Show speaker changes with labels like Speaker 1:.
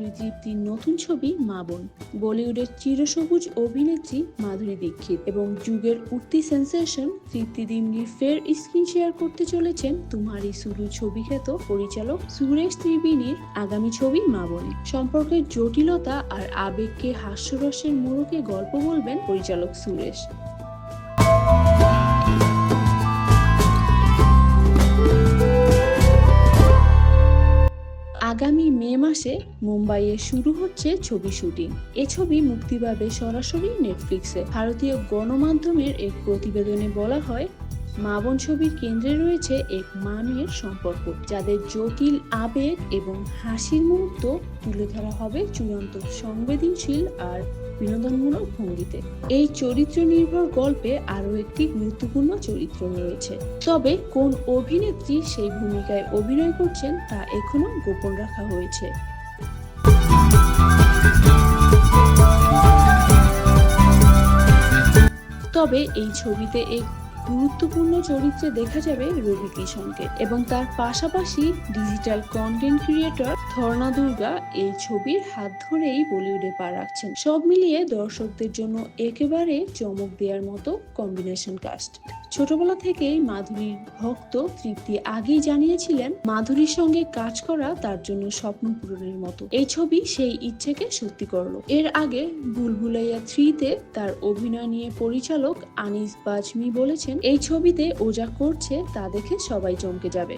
Speaker 1: মাধুরী তৃপ্তির নতুন ছবি মা বোন। বলিউডের চিরসবুজ অভিনেত্রী মাধুরী দীক্ষিত এবং যুগের উঠতি সেন্সেশন তৃপ্তি দিমনি ফের স্ক্রিন শেয়ার করতে চলেছেন তুমারি সুরু ছবি খ্যাত পরিচালক সুরেশ ত্রিবেদীর আগামী ছবি মা বোনে। সম্পর্কের জটিলতা আর আবেগকে হাস্যরসের মোড়কে গল্প বলবেন পরিচালক সুরেশ। আগামী মে মাসে মুম্বাইয়ে শুরু হচ্ছে ছবি শুটিং। এ ছবি মুক্তি পাবে সরাসরি নেটফ্লিক্সে। ভারতীয় গণমাধ্যমের এক প্রতিবেদনে বলা হয়, মা বোন ছবির কেন্দ্রে রয়েছে এক মা মেয়ের সম্পর্ক, যাদের জটিল আবেগ এবং হাসির মুহূর্ত তুলে ধরা হবে চূড়ান্ত সংবেদনশীল আর বিনোদনমূলক ভঙ্গিতে। এই চরিত্র নির্ভর গল্পে আরও একটি গুরুত্বপূর্ণ চরিত্র রয়েছে, তবে কোন অভিনেত্রী সেই ভূমিকায় অভিনয় করছেন তা এখনো গোপন রাখা হয়েছে। তবে এই ছবিতে এক গুরুত্বপূর্ণ চরিত্রে দেখা যাবে রবি কিষণকে এবং তার পাশাপাশি ডিজিটাল কন্টেন্ট ক্রিয়েটর ধর্ণা দুর্গা এই ছবির হাত ধরেই বলিউডে পা রাখছেন। সব মিলিয়ে দর্শকদের জন্য একেবারে চমক দেওয়ার মতো কম্বিনেশন কাস্ট। ছোটবেলা থেকেই মাধুরীর ভক্ত তৃপ্তি আগেই জানিয়েছিলেন মাধুরীর সঙ্গে কাজ করা তার জন্য স্বপ্ন পূরণের মতো। এই ছবি সেই ইচ্ছেকে সত্যি করলো। এর আগে ভুলভুলাইয়া 3-তে তার অভিনয় নিয়ে পরিচালক আনিস বাজমি বলেছেন, এই ছবিতে ও যা করছে তা দেখে সবাই চমকে যাবে।